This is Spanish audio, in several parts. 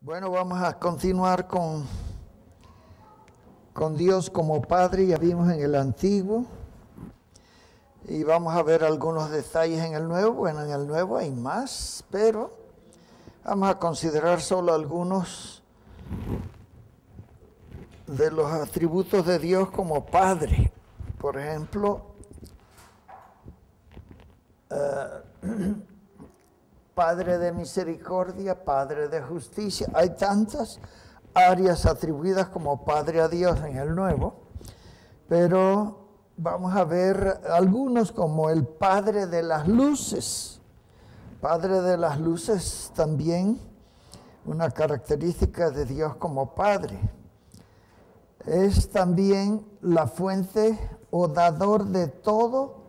Bueno, vamos a continuar con Dios como Padre. Ya vimos en el Antiguo y vamos a ver algunos detalles en el Nuevo. Bueno, en el Nuevo hay más, pero vamos a considerar solo algunos de los atributos de Dios como Padre. Por ejemplo, Padre de misericordia, Padre de justicia. Hay tantas áreas atribuidas como Padre a Dios en el Nuevo, pero vamos a ver algunos como el Padre de las luces. Padre de las luces también una característica de Dios como Padre. Es también la fuente o dador de todo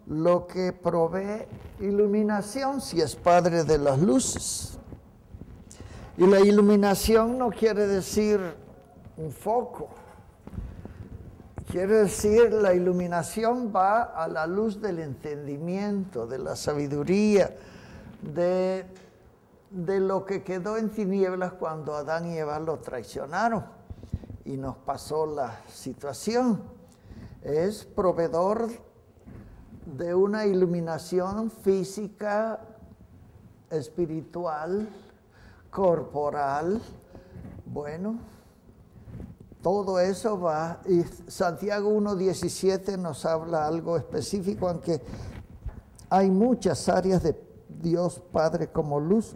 lo que provee iluminación, si es Padre de las luces. Y la iluminación no quiere decir un foco. Quiere decir, la iluminación va a la luz del entendimiento, de la sabiduría, de lo que quedó en tinieblas cuando Adán y Eva lo traicionaron y nos pasó la situación. Es proveedor de una iluminación física, espiritual, corporal. Bueno, todo eso va, y Santiago 1:17 nos habla algo específico, aunque hay muchas áreas de Dios Padre como luz,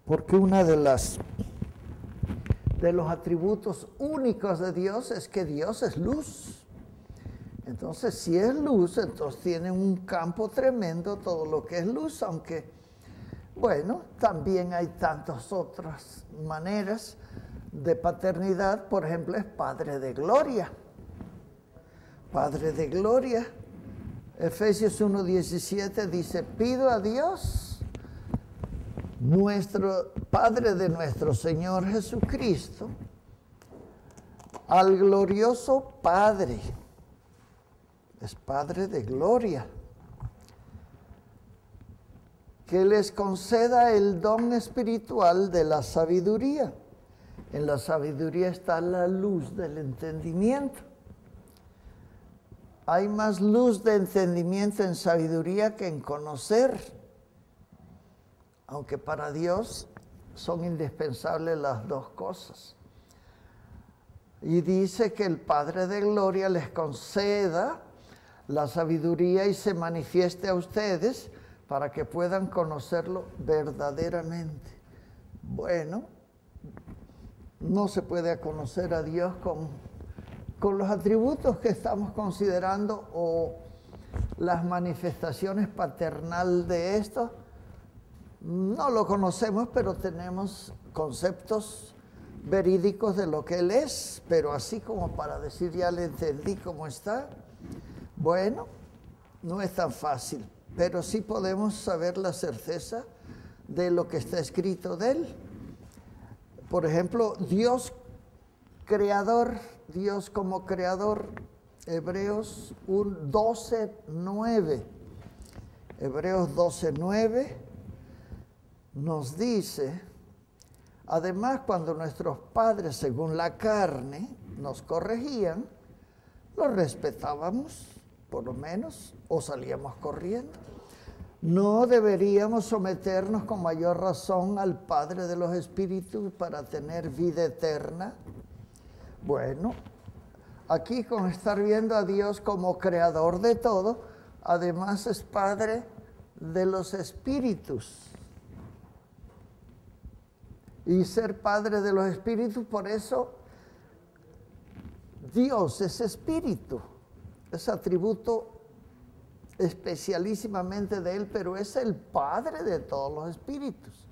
porque una de los atributos únicos de Dios es que Dios es luz. Entonces, si es luz, entonces tiene un campo tremendo todo lo que es luz, aunque, bueno, también hay tantas otras maneras de paternidad. Por ejemplo, es Padre de gloria. Padre de gloria. Efesios 1:17 dice, pido a Dios, nuestro Padre de nuestro Señor Jesucristo, al glorioso Padre. Es Padre de gloria, que les conceda el don espiritual de la sabiduría. En la sabiduría está la luz del entendimiento. Hay más luz de entendimiento en sabiduría que en conocer, aunque para Dios son indispensables las dos cosas. Y dice que el Padre de gloria les conceda la sabiduría y se manifieste a ustedes para que puedan conocerlo verdaderamente. Bueno, no se puede conocer a Dios con los atributos que estamos considerando o las manifestaciones paternal de esto. No lo conocemos, pero tenemos conceptos verídicos de lo que Él es, pero así como para decir ya le entendí cómo está. Bueno, no es tan fácil, pero sí podemos saber la certeza de lo que está escrito de Él. Por ejemplo, Dios creador, Dios como creador, Hebreos 12:9. Hebreos 12:9 nos dice, además, cuando nuestros padres, según la carne, nos corregían, los respetábamos, por lo menos, o salíamos corriendo. No deberíamos someternos con mayor razón al Padre de los Espíritus para tener vida eterna. Bueno, aquí con estar viendo a Dios como creador de todo, además es Padre de los espíritus. Y ser Padre de los espíritus, por eso Dios es espíritu. Es atributo especialísimamente de Él, pero es el Padre de todos los espíritus.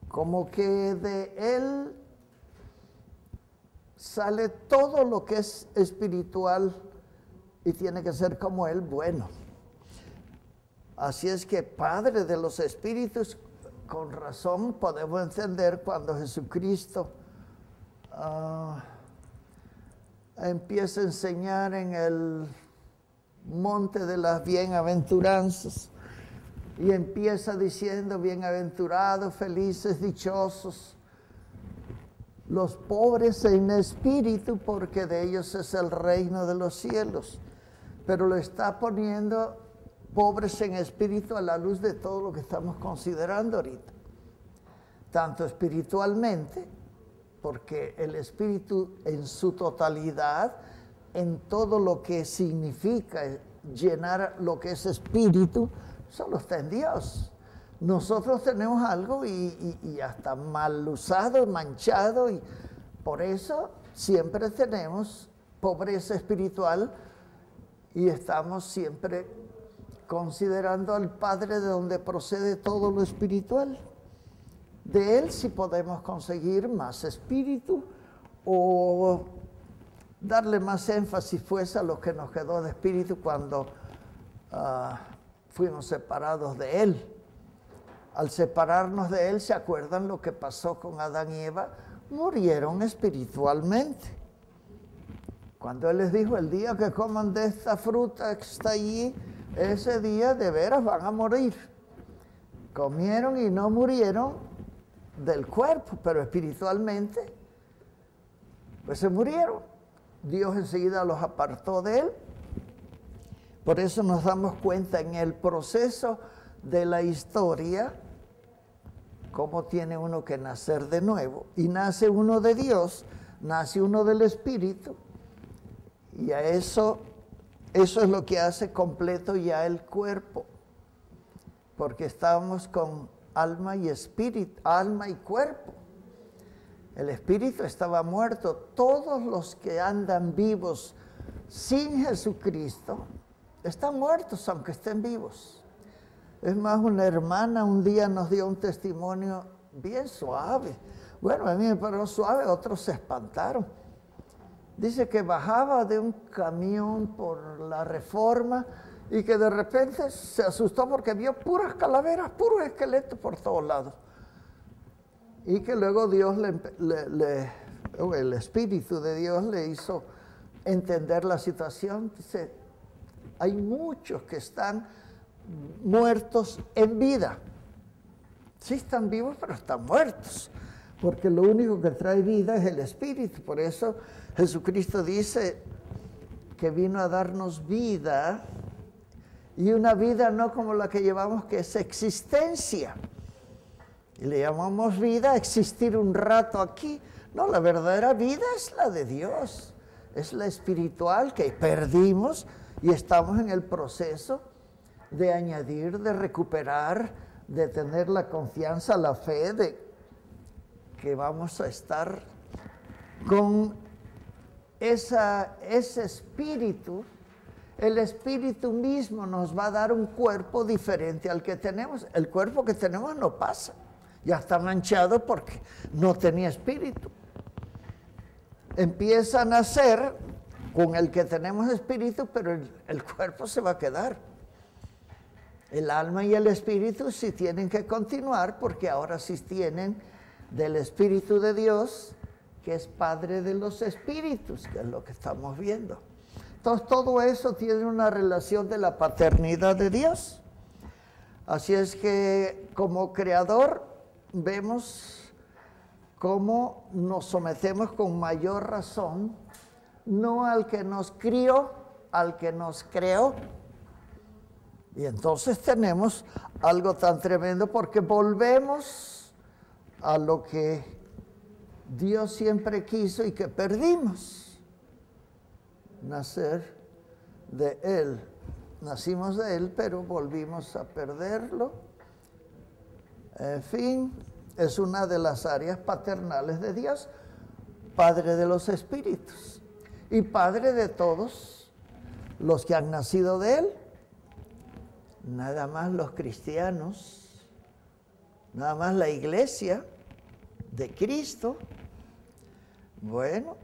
Como que de Él sale todo lo que es espiritual y tiene que ser como Él, bueno. Así es que Padre de los espíritus, con razón podemos entender cuando Jesucristo empieza a enseñar en el monte de las bienaventuranzas, y empieza diciendo, bienaventurados, felices, dichosos, los pobres en espíritu, porque de ellos es el reino de los cielos. Pero lo está poniendo pobres en espíritu a la luz de todo lo que estamos considerando ahorita. Tanto espiritualmente, porque el espíritu en su totalidad, en todo lo que significa llenar lo que es espíritu, solo está en Dios. Nosotros tenemos algo y hasta mal usado, manchado, y por eso siempre tenemos pobreza espiritual y estamos siempre considerando al Padre de donde procede todo lo espiritual. De Él sí podemos conseguir más espíritu o darle más énfasis pues a lo que nos quedó de espíritu cuando fuimos separados de Él. Al separarnos de Él, ¿se acuerdan lo que pasó con Adán y Eva? Murieron espiritualmente. Cuando Él les dijo, el día que coman de esta fruta que está allí, ese día de veras van a morir. Comieron y no murieron del cuerpo, pero espiritualmente, pues se murieron. Dios enseguida los apartó de Él. Por eso nos damos cuenta en el proceso de la historia, cómo tiene uno que nacer de nuevo. Y nace uno de Dios, nace uno del Espíritu, y a eso es lo que hace completo ya el cuerpo, porque estamos con alma y espíritu, alma y cuerpo. El espíritu estaba muerto. Todos los que andan vivos sin Jesucristo están muertos, aunque estén vivos. Es más, una hermana un día nos dio un testimonio bien suave. Bueno, a mí me pareció suave, otros se espantaron. Dice que bajaba de un camión por la Reforma y que de repente se asustó porque vio puras calaveras, puros esqueletos por todos lados. Y que luego Dios el Espíritu de Dios le hizo entender la situación. Dice, hay muchos que están muertos en vida. Sí están vivos, pero están muertos. Porque lo único que trae vida es el Espíritu. Por eso Jesucristo dice que vino a darnos vida, y una vida no como la que llevamos, que es existencia. Y le llamamos vida a existir un rato aquí. No, la verdadera vida es la de Dios. Es la espiritual que perdimos y estamos en el proceso de añadir, de recuperar, de tener la confianza, la fe de que vamos a estar con ese espíritu. El espíritu mismo nos va a dar un cuerpo diferente al que tenemos. El cuerpo que tenemos no pasa. Ya está manchado porque no tenía espíritu. Empieza a nacer con el que tenemos espíritu, pero el cuerpo se va a quedar. El alma y el espíritu sí tienen que continuar, porque ahora sí tienen del Espíritu de Dios, que es Padre de los espíritus, que es lo que estamos viendo. Entonces todo eso tiene una relación de la paternidad de Dios. Así es que como creador vemos cómo nos sometemos con mayor razón, no al que nos crió, al que nos creó. Y entonces tenemos algo tan tremendo, porque volvemos a lo que Dios siempre quiso y que perdimos: nacer de Él. Nacimos de Él, pero volvimos a perderlo. En fin, es una de las áreas paternales de Dios, Padre de los espíritus y Padre de todos los que han nacido de Él. Nada más los cristianos, nada más la iglesia de Cristo. Bueno,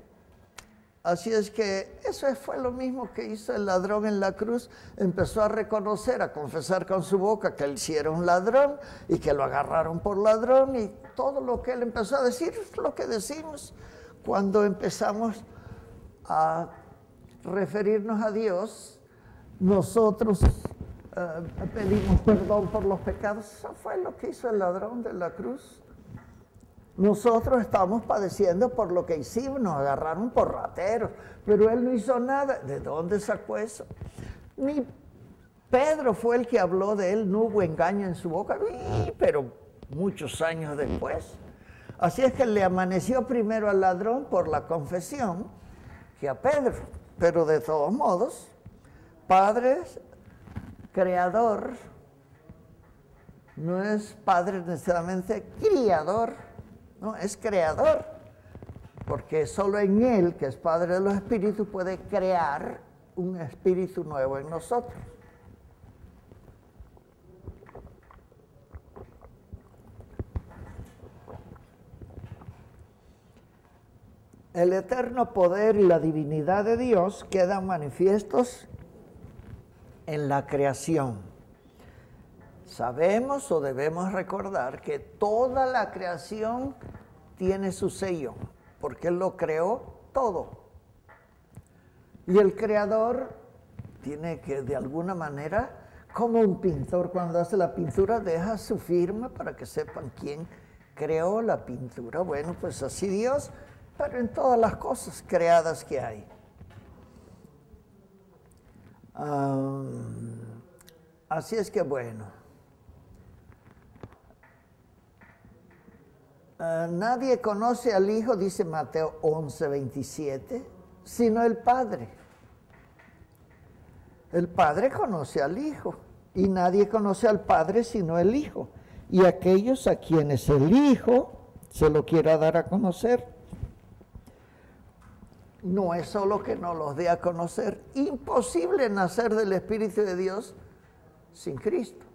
así es que eso fue lo mismo que hizo el ladrón en la cruz. Empezó a reconocer, a confesar con su boca que él sí era un ladrón y que lo agarraron por ladrón, y todo lo que él empezó a decir es lo que decimos cuando empezamos a referirnos a Dios. Nosotros pedimos perdón por los pecados. Eso fue lo que hizo el ladrón de la cruz. Nosotros estamos padeciendo por lo que hicimos, nos agarraron por rateros, pero él no hizo nada. ¿De dónde sacó eso? Ni Pedro fue el que habló de él, no hubo engaño en su boca, pero muchos años después. Así es que le amaneció primero al ladrón por la confesión que a Pedro, pero de todos modos, Padre creador no es Padre necesariamente criador, no, es creador, porque solo en Él, que es Padre de los Espíritus, puede crear un espíritu nuevo en nosotros. El eterno poder y la divinidad de Dios quedan manifiestos en la creación. Sabemos o debemos recordar que toda la creación tiene su sello, porque Él lo creó todo. Y el creador tiene que, de alguna manera, como un pintor cuando hace la pintura, deja su firma para que sepan quién creó la pintura. Bueno, pues así Dios, pero en todas las cosas creadas que hay. Así es que bueno, nadie conoce al Hijo, dice Mateo 11:27, sino el Padre. El Padre conoce al Hijo y nadie conoce al Padre sino el Hijo y aquellos a quienes el Hijo se lo quiera dar a conocer. No es solo que nos los dé a conocer, imposible nacer del Espíritu de Dios sin Cristo.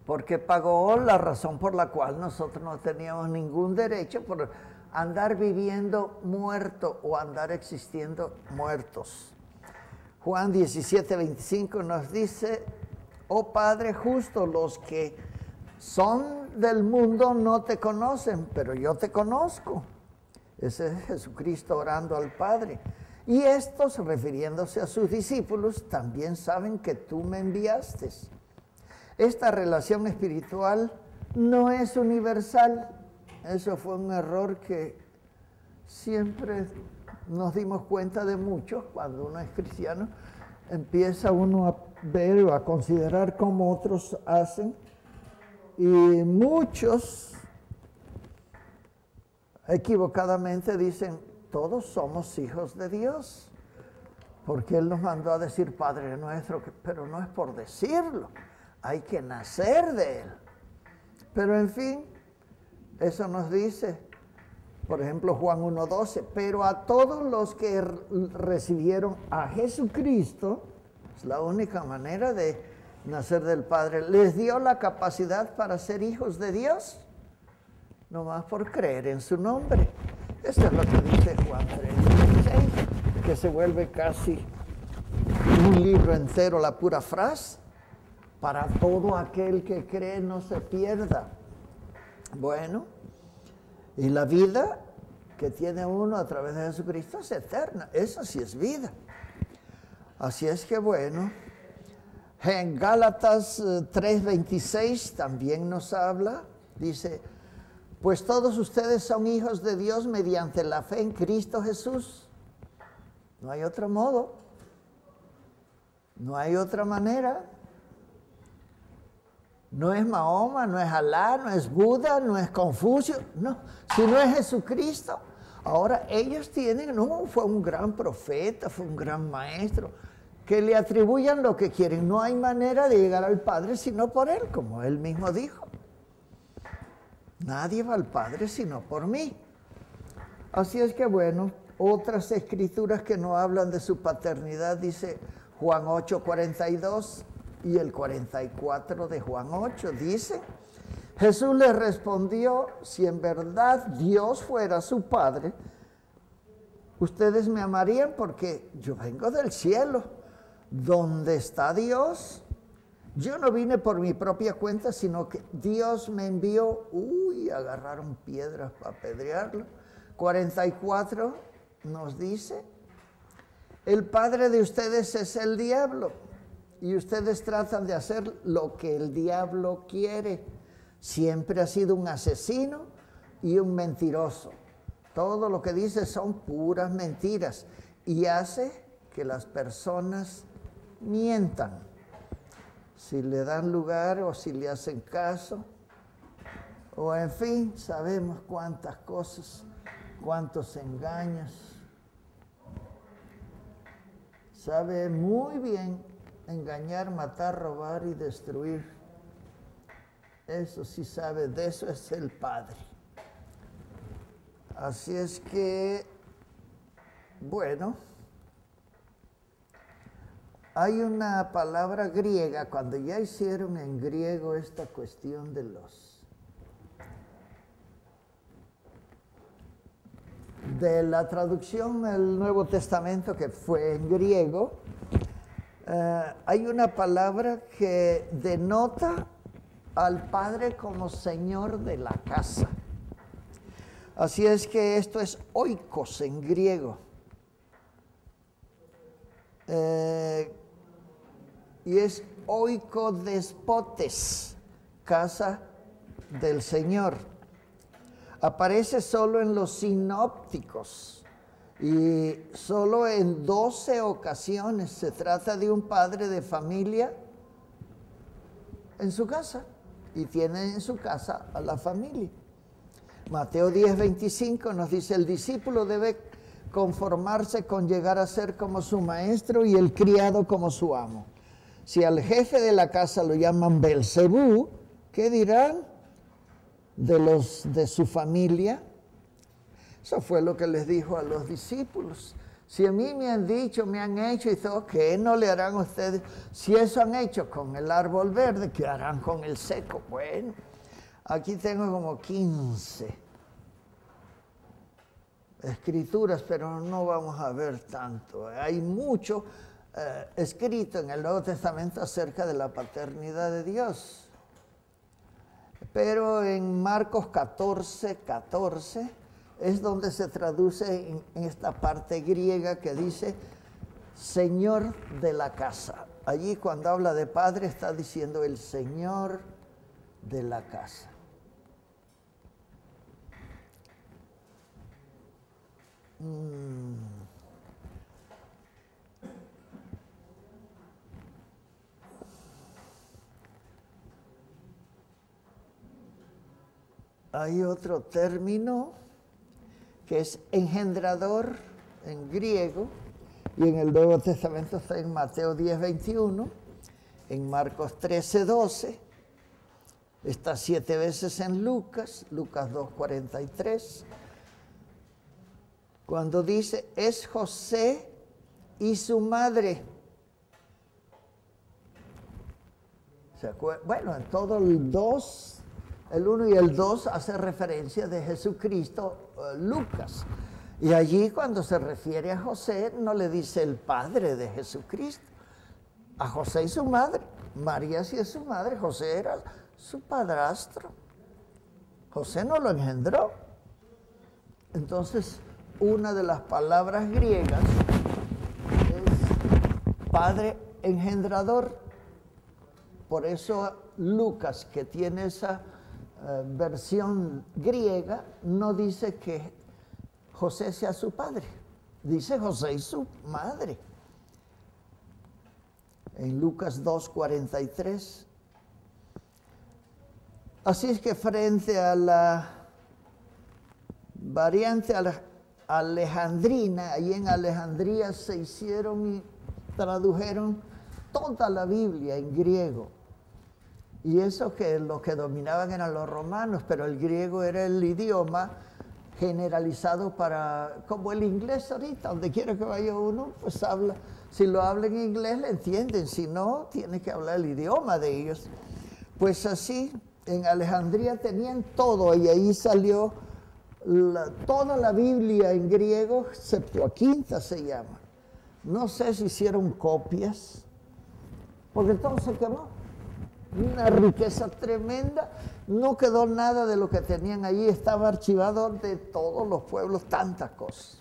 Porque pagó la razón por la cual nosotros no teníamos ningún derecho por andar viviendo muerto o andar existiendo muertos. Juan 17:25 nos dice, oh Padre justo, los que son del mundo no te conocen, pero yo te conozco. Ese es Jesucristo orando al Padre. Y estos, refiriéndose a sus discípulos, también saben que tú me enviaste. Esta relación espiritual no es universal. Eso fue un error que siempre nos dimos cuenta de muchos. Cuando uno es cristiano, empieza uno a ver o a considerar cómo otros hacen. Y muchos equivocadamente dicen, todos somos hijos de Dios, porque Él nos mandó a decir Padre nuestro, pero no es por decirlo, hay que nacer de Él. Pero en fin, eso nos dice, por ejemplo, Juan 1:12, pero a todos los que recibieron a Jesucristo, es la única manera de nacer del Padre, les dio la capacidad para ser hijos de Dios, no más por creer en su nombre. Esto es lo que dice Juan 3:16, que se vuelve casi un libro entero, la pura frase, para todo aquel que cree no se pierda. Bueno, y la vida que tiene uno a través de Jesucristo es eterna, eso sí es vida. Así es que bueno, en Gálatas 3:26 también nos habla, dice, pues todos ustedes son hijos de Dios mediante la fe en Cristo Jesús. No hay otro modo. No hay otra manera. No es Mahoma, no es Alá, no es Buda, no es Confucio. No, si no es Jesucristo. Ahora ellos tienen, no, fue un gran profeta, fue un gran maestro. Que le atribuyan lo que quieren. No hay manera de llegar al Padre sino por Él, como Él mismo dijo. Nadie va al Padre sino por mí. Así es que bueno, otras escrituras que no hablan de su paternidad, dice Juan 8:42 y el 44 de Juan 8, dice, Jesús le respondió, si en verdad Dios fuera su Padre, ustedes me amarían porque yo vengo del cielo. ¿Dónde está Dios? Yo no vine por mi propia cuenta, sino que Dios me envió. Agarraron piedras para apedrearlo. 44 nos dice, el padre de ustedes es el diablo y ustedes tratan de hacer lo que el diablo quiere. Siempre ha sido un asesino y un mentiroso. Todo lo que dice son puras mentiras y hace que las personas mientan. Si le dan lugar o si le hacen caso, o en fin, sabemos cuántas cosas, cuántos engaños. Sabe muy bien engañar, matar, robar y destruir. Eso sí sabe, de eso es el Padre. Así es que, bueno, hay una palabra griega, cuando ya hicieron en griego esta cuestión de la traducción del Nuevo Testamento, que fue en griego, hay una palabra que denota al Padre como Señor de la casa. Así es que esto es oikos en griego. Y es oikodespotes, casa del Señor. Aparece solo en los sinópticos y solo en 12 ocasiones se trata de un padre de familia en su casa y tiene en su casa a la familia. Mateo 10:25 nos dice: el discípulo debe conformarse con llegar a ser como su maestro y el criado como su amo. Si al jefe de la casa lo llaman Belcebú, ¿qué dirán de su familia? Eso fue lo que les dijo a los discípulos. Si a mí me han dicho, me han hecho, y todo, ¿qué no le harán ustedes? Si eso han hecho con el árbol verde, ¿qué harán con el seco? Bueno, aquí tengo como 15 escrituras, pero no vamos a ver tanto. Hay mucho escrito en el Nuevo Testamento acerca de la paternidad de Dios. Pero en Marcos 14:14 es donde se traduce en esta parte griega que dice Señor de la casa. Allí cuando habla de padre está diciendo el Señor de la casa. Hay otro término que es engendrador en griego, y en el Nuevo Testamento está en Mateo 10:21, en Marcos 13:12, está 7 veces en Lucas 2:43, cuando dice, es José y su madre. ¿Se acuerdan? Bueno, en todo el 2... El 1 y el 2 hace referencia de Jesucristo, Lucas. Y allí cuando se refiere a José, no le dice el padre de Jesucristo. A José y su madre. María sí es su madre, José era su padrastro. José no lo engendró. Entonces, una de las palabras griegas es padre engendrador. Por eso Lucas, que tiene esa versión griega, no dice que José sea su padre, dice José y su madre. En Lucas 2:43. Así es que frente a la variante alejandrina, allí en Alejandría se hicieron y tradujeron toda la Biblia en griego. Y eso que los que dominaban eran los romanos, pero el griego era el idioma generalizado para, como el inglés ahorita, donde quiera que vaya uno, pues habla. Si lo habla en inglés, le entienden, si no, tiene que hablar el idioma de ellos. Pues así, en Alejandría tenían todo, y ahí salió toda la Biblia en griego, Septuaginta se llama. No sé si hicieron copias, porque todo se quemó. Una riqueza tremenda, no quedó nada de lo que tenían allí, estaba archivado de todos los pueblos, tantas cosas.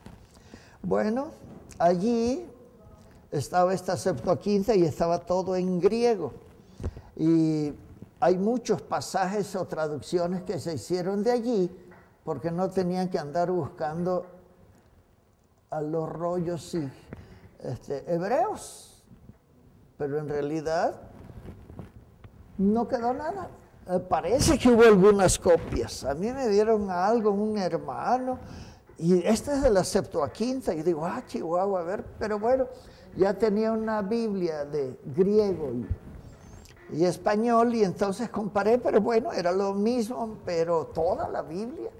Bueno, allí estaba esta Septuaginta y estaba todo en griego. Y hay muchos pasajes o traducciones que se hicieron de allí porque no tenían que andar buscando a los rollos hebreos. Pero en realidad no quedó nada. Parece que hubo algunas copias. A mí me dieron algo, un hermano, y este es de la Septuaginta. Y digo, Chihuahua, a ver, pero bueno, ya tenía una Biblia de griego y español, y entonces comparé, pero bueno, era lo mismo, pero toda la Biblia.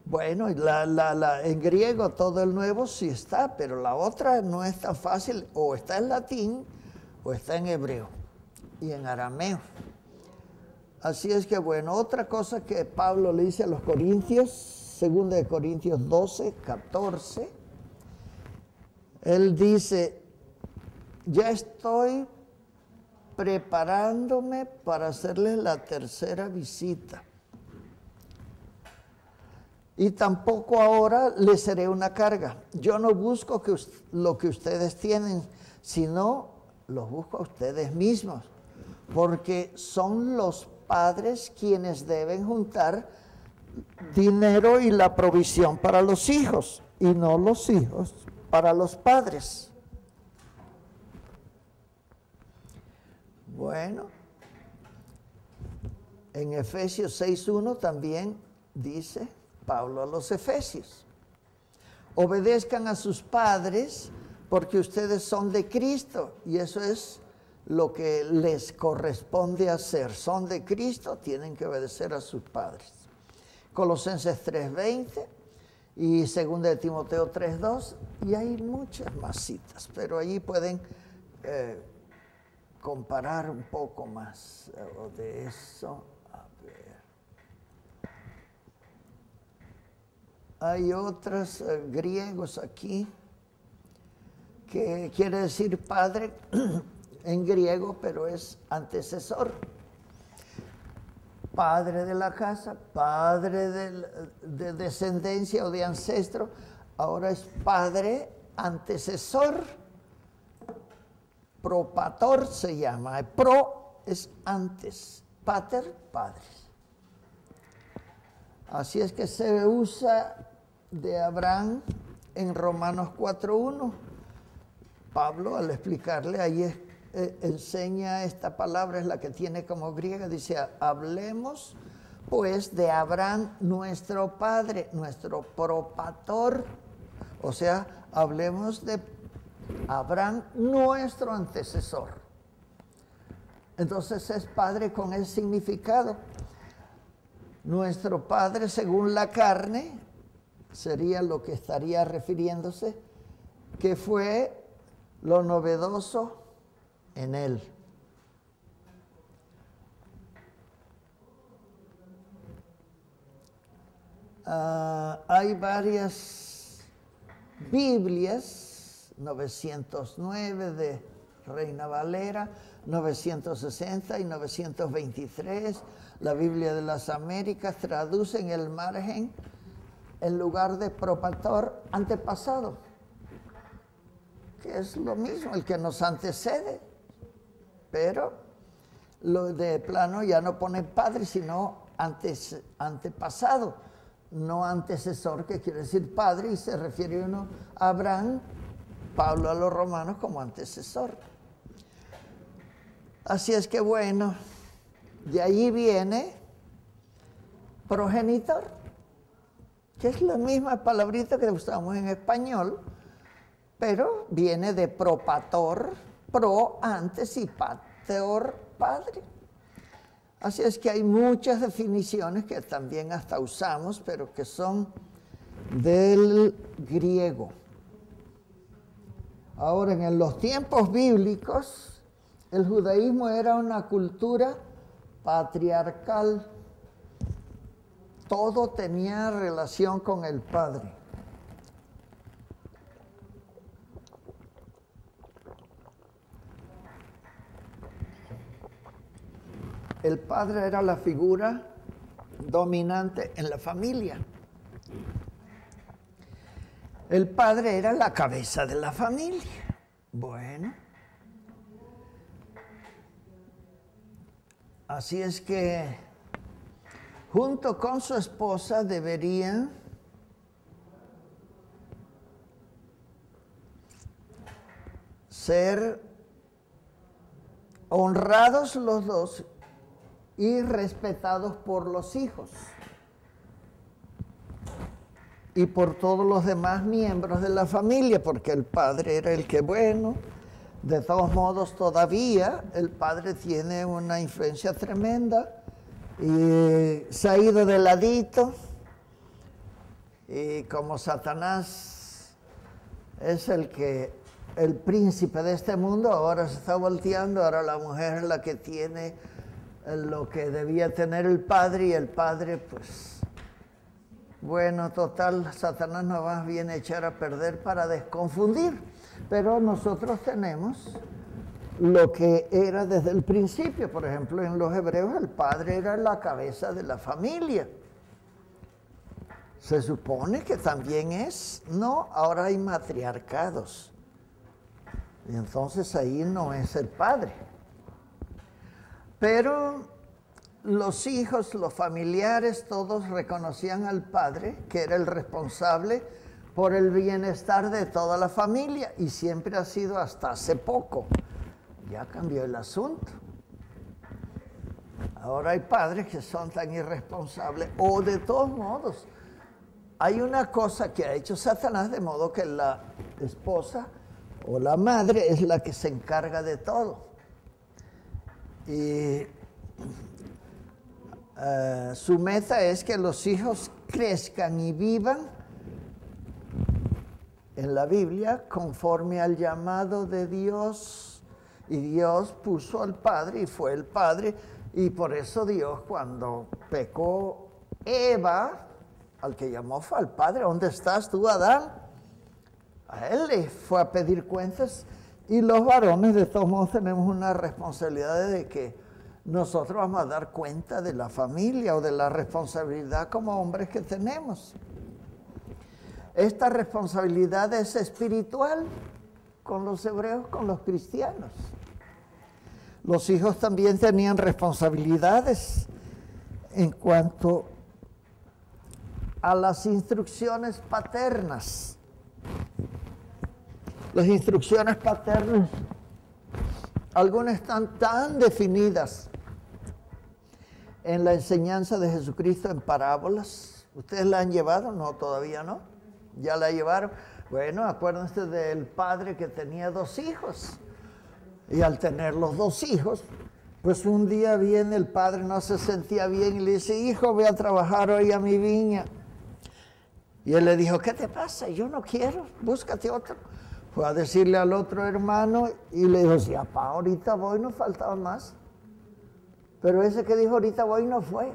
Bueno, en griego todo el nuevo sí está, pero la otra no es tan fácil, o está en latín o está en hebreo y en arameo. Así es que bueno, otra cosa que Pablo le dice a los Corintios, 2 de Corintios 12, 14, él dice, ya estoy preparándome para hacerles la tercera visita. Y tampoco ahora les seré una carga. Yo no busco lo que ustedes tienen, sino los busco a ustedes mismos, porque son los padres quienes deben juntar dinero y la provisión para los hijos, y no los hijos para los padres. Bueno, en Efesios 6:1 también dice Pablo a los Efesios, obedezcan a sus padres porque ustedes son de Cristo, y eso es lo que les corresponde hacer. Son de Cristo, tienen que obedecer a sus padres. Colosenses 3:20 y 2 de Timoteo 3:2, y hay muchas más citas, pero allí pueden comparar un poco más de eso. A ver. Hay otros griegos aquí que quiere decir padre en griego, pero es antecesor. Padre de la casa, padre de descendencia o de ancestro, ahora es padre antecesor. Propator se llama. Pro es antes, pater, padre. Así es que se usa de Abraham en Romanos 4:1. Pablo, al explicarle, ahí enseña esta palabra, es la que tiene como griega, dice, hablemos pues de Abraham nuestro padre, nuestro propator, o sea, hablemos de Abraham nuestro antecesor. Entonces es padre con el significado. Nuestro padre según la carne sería lo que estaría refiriéndose, que fue lo novedoso en él. Hay varias Biblias, 909 de Reina Valera, 960 y 923, la Biblia de las Américas, traduce en el margen en lugar de propator, antepasado, que es lo mismo, el que nos antecede, pero lo de plano ya no pone padre, sino antepasado, no antecesor, que quiere decir padre, y se refiere uno a Abraham, Pablo a los romanos como antecesor. Así es que bueno, de ahí viene progenitor, que es la misma palabrita que usamos en español, pero viene de propator, pro antes y pater padre. Así es que hay muchas definiciones que también hasta usamos, pero que son del griego. Ahora, en los tiempos bíblicos, el judaísmo era una cultura patriarcal. Todo tenía relación con el padre. El padre era la figura dominante en la familia. El padre era la cabeza de la familia. Bueno, así es que junto con su esposa deberían ser honrados los dos y respetados por los hijos y por todos los demás miembros de la familia, porque el padre era el que, bueno, de todos modos todavía el padre tiene una influencia tremenda y se ha ido de ladito, y como Satanás es el príncipe de este mundo, ahora se está volteando, ahora la mujer es la que tiene lo que debía tener el padre, y el padre, pues, bueno, total, Satanás nos va bien a echar a perder para desconfundir. Pero nosotros tenemos lo que era desde el principio. Por ejemplo, en los hebreos el padre era la cabeza de la familia. Se supone que también es, no, ahora hay matriarcados. Y entonces ahí no es el padre. Pero los hijos, los familiares, todos reconocían al padre, que era el responsable por el bienestar de toda la familia, y siempre ha sido hasta hace poco. Ya cambió el asunto. Ahora hay padres que son tan irresponsables, o de todos modos, hay una cosa que ha hecho Satanás, de modo que la esposa o la madre es la que se encarga de todo. Y su meta es que los hijos crezcan y vivan en la Biblia conforme al llamado de Dios. Y Dios puso al padre y fue el padre. Y por eso Dios, cuando pecó Eva, al que llamó fue al padre. ¿Dónde estás tú, Adán? A él le fue a pedir cuentas. Y los varones, de todos modos, tenemos una responsabilidad de que nosotros vamos a dar cuenta de la familia o de la responsabilidad como hombres que tenemos. Esta responsabilidad es espiritual con los hebreos, con los cristianos. Los hijos también tenían responsabilidades en cuanto a las instrucciones paternas. Las instrucciones paternas, algunas están tan definidas en la enseñanza de Jesucristo en parábolas. ¿Ustedes la han llevado? No, todavía no. ¿Ya la llevaron? Bueno, acuérdense del padre que tenía 2 hijos. Y al tener los 2 hijos, pues un día viene el padre, no se sentía bien, y le dice: hijo, voy a trabajar hoy a mi viña. Y él le dijo: ¿qué te pasa? Yo no quiero, búscate otro. Fue a decirle al otro hermano y le dijo: sí, papá, ahorita voy, no faltaba más. Pero ese que dijo ahorita voy no fue.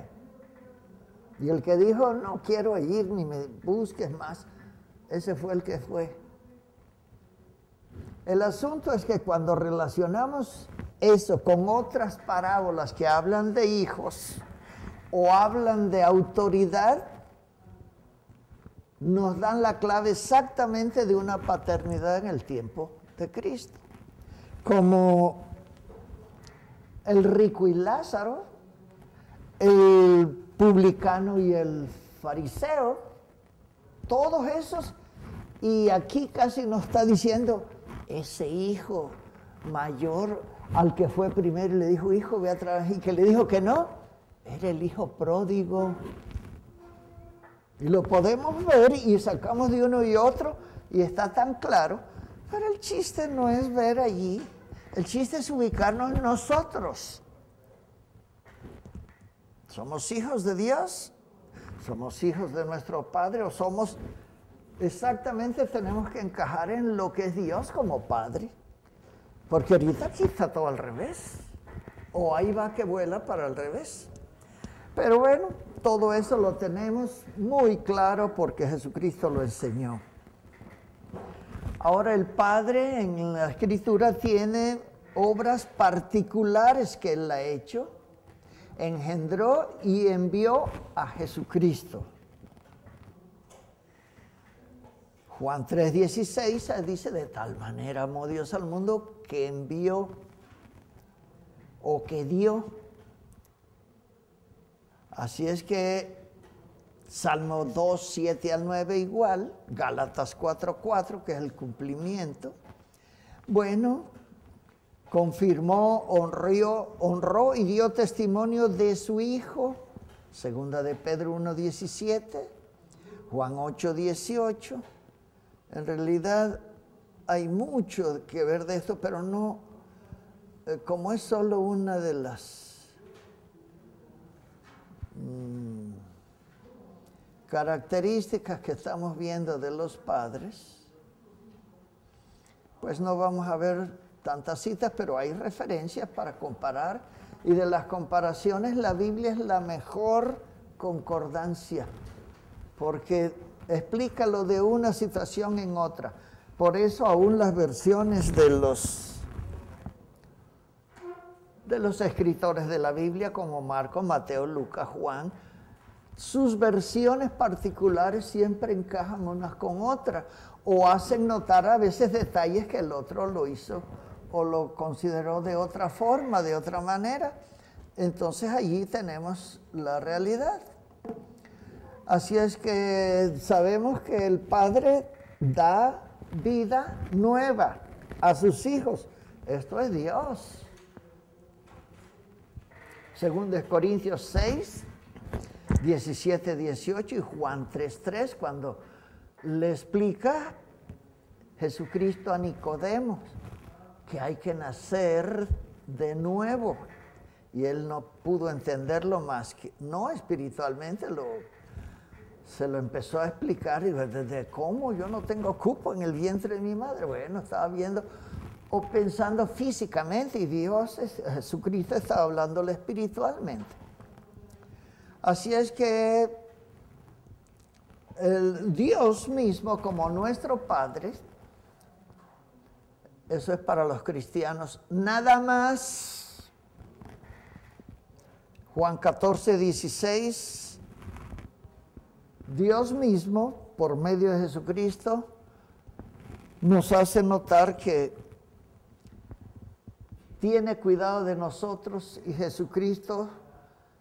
Y el que dijo no quiero ir ni me busques más, ese fue el que fue. El asunto es que cuando relacionamos eso con otras parábolas que hablan de hijos o hablan de autoridad, nos dan la clave exactamente de una paternidad en el tiempo de Cristo. Como el rico y Lázaro, el publicano y el fariseo, todos esos, y aquí casi nos está diciendo ese hijo mayor al que fue primero y le dijo: hijo, ve a trabajar, y que le dijo que no, era el hijo pródigo. Y lo podemos ver y sacamos de uno y otro y está tan claro, pero el chiste no es ver allí, el chiste es ubicarnos en nosotros. ¿Somos hijos de Dios? ¿Somos hijos de nuestro Padre? ¿O somos exactamente, tenemos que encajar en lo que es Dios como Padre? Porque ahorita aquí está todo al revés. O ahí va que vuela para el revés. Pero bueno, todo eso lo tenemos muy claro porque Jesucristo lo enseñó. Ahora el Padre en la Escritura tiene obras particulares que Él ha hecho. Engendró y envió a Jesucristo. Juan 3:16 dice, de tal manera amó Dios al mundo que envió o que dio. Así es que Salmo 2, 7 al 9 igual, Gálatas 4:4, que es el cumplimiento. Bueno, confirmó, honró y dio testimonio de su Hijo, segunda de Pedro 1:17, Juan 8:18. En realidad hay mucho que ver de esto, pero no, como es solo una de las características que estamos viendo de los padres, pues no vamos a ver tantas citas, pero hay referencias para comparar, y de las comparaciones la Biblia es la mejor concordancia, porque explica lo de una situación en otra. Por eso aún las versiones de los escritores de la Biblia, como Marcos, Mateo, Lucas, Juan, sus versiones particulares siempre encajan unas con otras, o hacen notar a veces detalles que el otro lo hizo o lo consideró de otra forma, de otra manera. Entonces allí tenemos la realidad. Así es que sabemos que el Padre da vida nueva a sus hijos. Esto es Dios. Según de Corintios 6, 17, 18 y Juan 3:3, cuando le explica Jesucristo a Nicodemo que hay que nacer de nuevo. Y él no pudo entenderlo más que, no espiritualmente, se lo empezó a explicar. Y desde cómo yo no tengo cupo en el vientre de mi madre. Bueno, estaba viendo o pensando físicamente, y Jesucristo estaba hablándole espiritualmente. Así es que el Dios mismo, como nuestro Padre, eso es para los cristianos nada más. Juan 14:16, Dios mismo, por medio de Jesucristo, nos hace notar que tiene cuidado de nosotros, y Jesucristo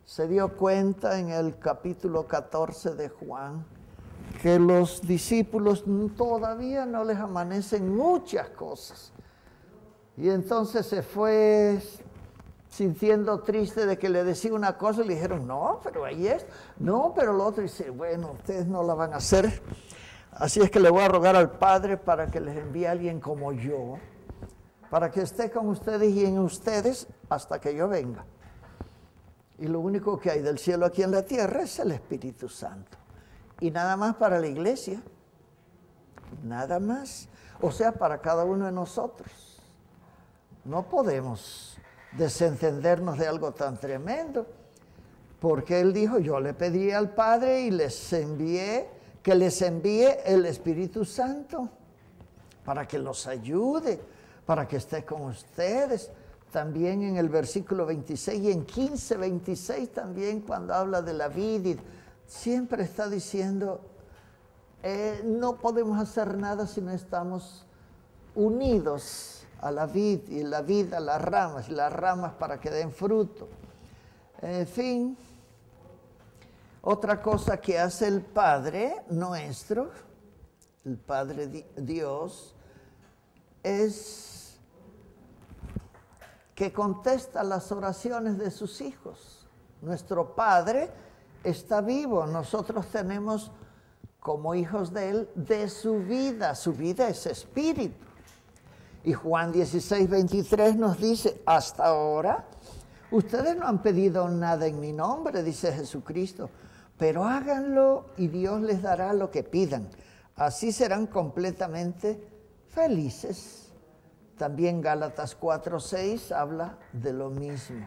se dio cuenta en el capítulo 14 de Juan que los discípulos todavía no les amanecen muchas cosas. Y entonces se fue sintiendo triste de que le decía una cosa y le dijeron, no, pero ahí es, no, pero lo otro. Dice, bueno, ustedes no la van a hacer, así es que le voy a rogar al Padre para que les envíe a alguien como yo, para que esté con ustedes y en ustedes hasta que yo venga. Y lo único que hay del cielo aquí en la tierra es el Espíritu Santo. Y nada más para la iglesia, nada más. O sea, para cada uno de nosotros. No podemos desentendernos de algo tan tremendo, porque Él dijo, yo le pedí al Padre y que les envíe el Espíritu Santo para que los ayude, para que esté con ustedes. También en el versículo 26 y en 15:26 también, cuando habla de la vid, siempre está diciendo, no podemos hacer nada si no estamos unidos a la vid, y la vid a las ramas para que den fruto. En fin, otra cosa que hace el Padre nuestro, el Padre Dios, es que contesta las oraciones de sus hijos. Nuestro Padre está vivo, nosotros tenemos como hijos de Él, de su vida es espíritu. Y Juan 16:23 nos dice, hasta ahora, ustedes no han pedido nada en mi nombre, dice Jesucristo, pero háganlo y Dios les dará lo que pidan. Así serán completamente felices. También Gálatas 4:6 habla de lo mismo.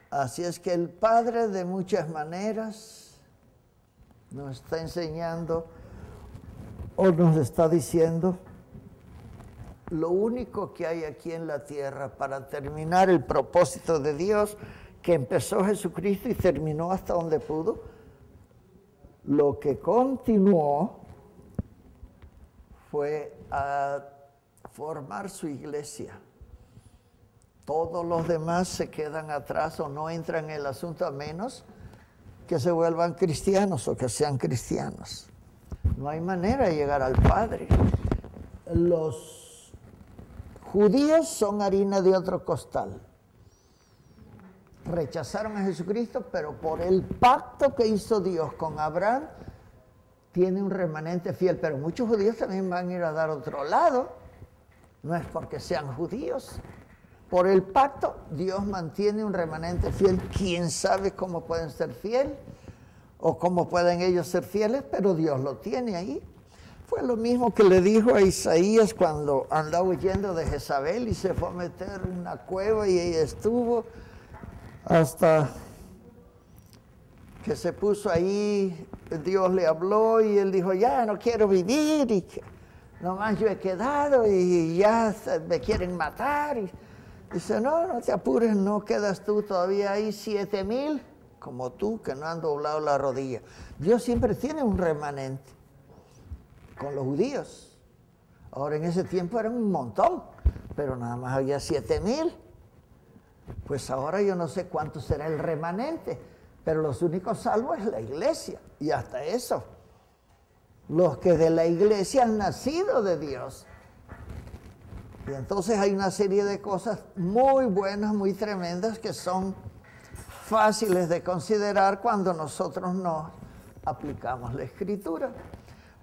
Así es que el Padre de muchas maneras nos está enseñando o nos está diciendo lo único que hay aquí en la tierra para terminar el propósito de Dios que empezó Jesucristo y terminó hasta donde pudo. Lo que continuó fue a formar su iglesia. Todos los demás se quedan atrás o no entran en el asunto a menos que se vuelvan cristianos o que sean cristianos. No hay manera de llegar al Padre. Los judíos son harina de otro costal. Rechazaron a Jesucristo, pero por el pacto que hizo Dios con Abraham, tiene un remanente fiel. Pero muchos judíos también van a ir a dar otro lado. No es porque sean judíos. Por el pacto, Dios mantiene un remanente fiel. ¿Quién sabe cómo pueden ser fieles? O cómo pueden ellos ser fieles, pero Dios lo tiene ahí. Fue lo mismo que le dijo a Isaías cuando andaba huyendo de Jezabel y se fue a meter en una cueva y ella estuvo hasta que se puso ahí. Dios le habló y él dijo, ya no quiero vivir y que nomás yo he quedado y ya me quieren matar. Y dice, no te apures, no quedas tú, todavía hay 7,000 como tú que no han doblado la rodilla. Dios siempre tiene un remanente con los judíos. Ahora en ese tiempo eran un montón, pero nada más había 7,000. Pues ahora yo no sé cuánto será el remanente, pero los únicos salvos es la iglesia, y hasta eso. Los que de la iglesia han nacido de Dios. Y entonces hay una serie de cosas muy buenas, muy tremendas, que son fáciles de considerar cuando nosotros nos aplicamos la Escritura.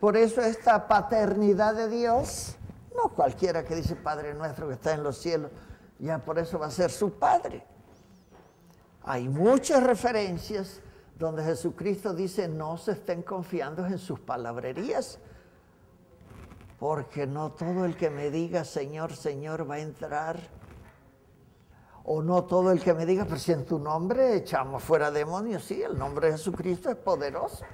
Por eso esta paternidad de Dios, no cualquiera que dice Padre nuestro que está en los cielos, ya por eso va a ser su Padre. Hay muchas referencias donde Jesucristo dice no se estén confiando en sus palabrerías, porque no todo el que me diga Señor, Señor va a entrar. O no todo el que me diga, pero si en tu nombre echamos fuera demonios. Sí, el nombre de Jesucristo es poderoso.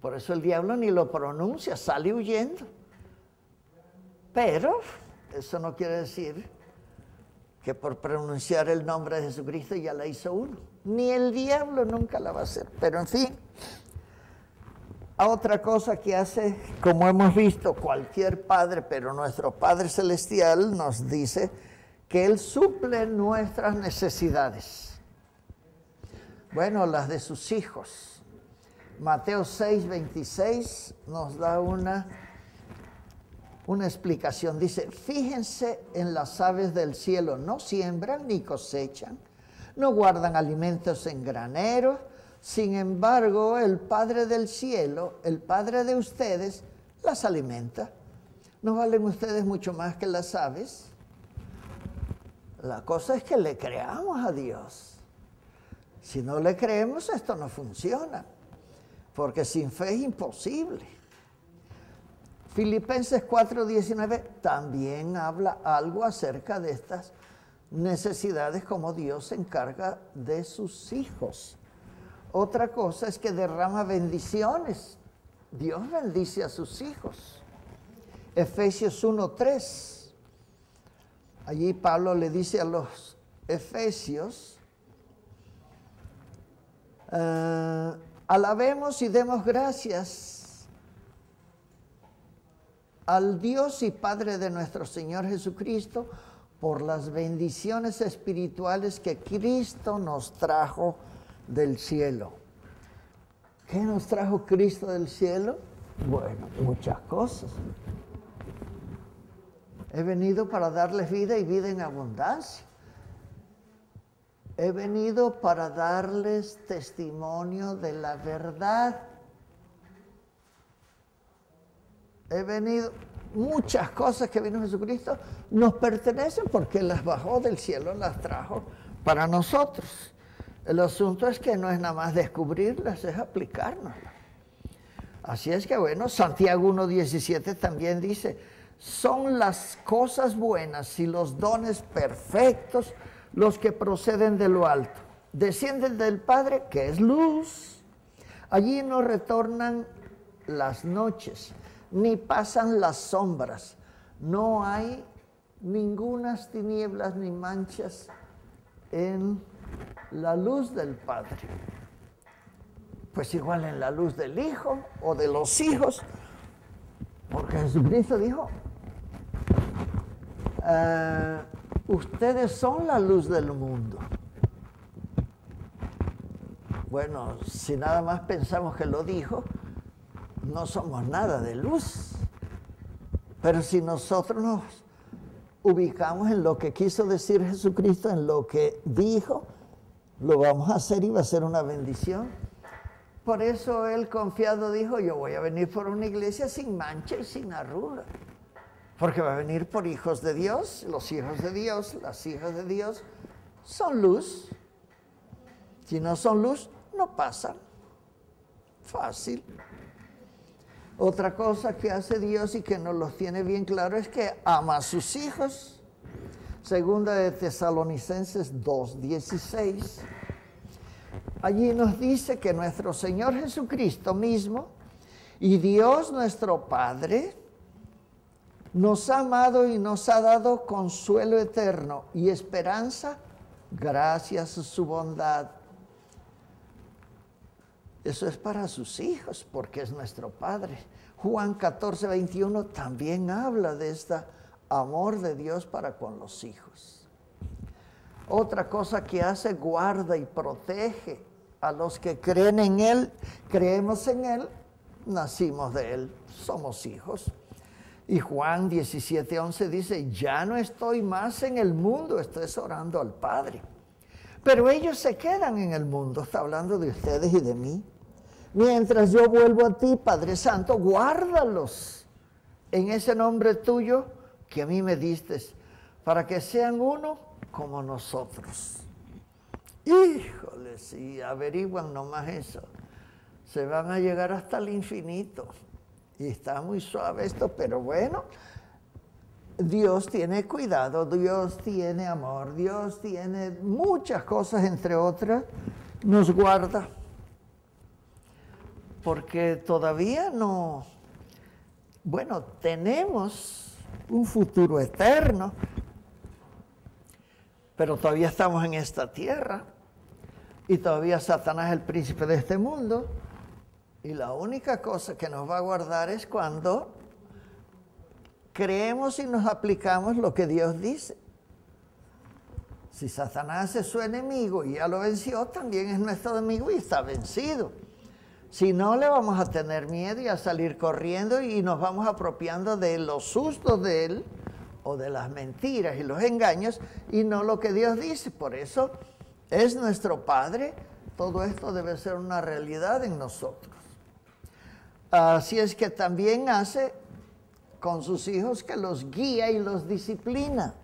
Por eso el diablo ni lo pronuncia, sale huyendo. Pero eso no quiere decir que por pronunciar el nombre de Jesucristo ya la hizo uno. Ni el diablo nunca la va a hacer. Pero en fin, otra cosa que hace, como hemos visto, cualquier padre, pero nuestro Padre Celestial nos dice que Él suple nuestras necesidades. Bueno, las de sus hijos. Mateo 6:26 nos da una explicación. Dice, fíjense en las aves del cielo, no siembran ni cosechan, no guardan alimentos en graneros, sin embargo, el Padre del cielo, el Padre de ustedes, las alimenta. ¿No valen ustedes mucho más que las aves? La cosa es que le creamos a Dios. Si no le creemos, esto no funciona, porque sin fe es imposible. Filipenses 4:19 también habla algo acerca de estas necesidades, como Dios se encarga de sus hijos. Otra cosa es que derrama bendiciones. Dios bendice a sus hijos. Efesios 1:3. Allí Pablo le dice a los efesios, alabemos y demos gracias al Dios y Padre de nuestro Señor Jesucristo por las bendiciones espirituales que Cristo nos trajo del cielo. ¿Qué nos trajo Cristo del cielo? Bueno, muchas cosas. He venido para darles vida y vida en abundancia. He venido para darles testimonio de la verdad. He venido, muchas cosas que vino Jesucristo nos pertenecen porque las bajó del cielo, las trajo para nosotros. El asunto es que no es nada más descubrirlas, es aplicárnoslas. Así es que bueno, Santiago 1:17 también dice, son las cosas buenas y los dones perfectos los que proceden de lo alto. Descienden del Padre, que es luz. Allí no retornan las noches, ni pasan las sombras. No hay ningunas tinieblas ni manchas en la luz del Padre. Pues igual en la luz del Hijo o de los hijos. Porque Jesucristo dijo, ustedes son la luz del mundo. Bueno, si nada más pensamos que lo dijo, no somos nada de luz. Pero si nosotros nos ubicamos en lo que quiso decir Jesucristo, en lo que dijo, lo vamos a hacer y va a ser una bendición. Por eso él confiado dijo, yo voy a venir por una iglesia sin mancha y sin arruga. Porque va a venir por hijos de Dios, los hijos de Dios, las hijas de Dios son luz. Si no son luz, no pasan. Fácil. Otra cosa que hace Dios y que nos los tiene bien claro es que ama a sus hijos. Segunda de Tesalonicenses 2:16. Allí nos dice que nuestro Señor Jesucristo mismo y Dios nuestro Padre nos ha amado y nos ha dado consuelo eterno y esperanza gracias a su bondad. Eso es para sus hijos, porque es nuestro Padre. Juan 14:21 también habla de este amor de Dios para con los hijos. Otra cosa que hace, guarda y protege a los que creen en Él. Creemos en Él, nacimos de Él, somos hijos. Y Juan 17:11 dice, ya no estoy más en el mundo, estoy orando al Padre. Pero ellos se quedan en el mundo, está hablando de ustedes y de mí. Mientras yo vuelvo a ti, Padre Santo, guárdalos en ese nombre tuyo que a mí me diste, para que sean uno como nosotros. Híjole, si averiguan nomás eso, se van a llegar hasta el infinito. Y está muy suave esto, pero bueno, Dios tiene cuidado, Dios tiene amor, Dios tiene muchas cosas, entre otras, nos guarda. Porque todavía no, bueno, tenemos un futuro eterno, pero todavía estamos en esta tierra y todavía Satanás es el príncipe de este mundo y la única cosa que nos va a guardar es cuando creemos y nos aplicamos lo que Dios dice. Si Satanás es su enemigo y ya lo venció, también es nuestro enemigo y está vencido. Si no, le vamos a tener miedo y a salir corriendo y nos vamos apropiando de los sustos de él o de las mentiras y los engaños y no lo que Dios dice. Por eso es nuestro Padre. Todo esto debe ser una realidad en nosotros. Así es que también hace con sus hijos que los guía y los disciplina.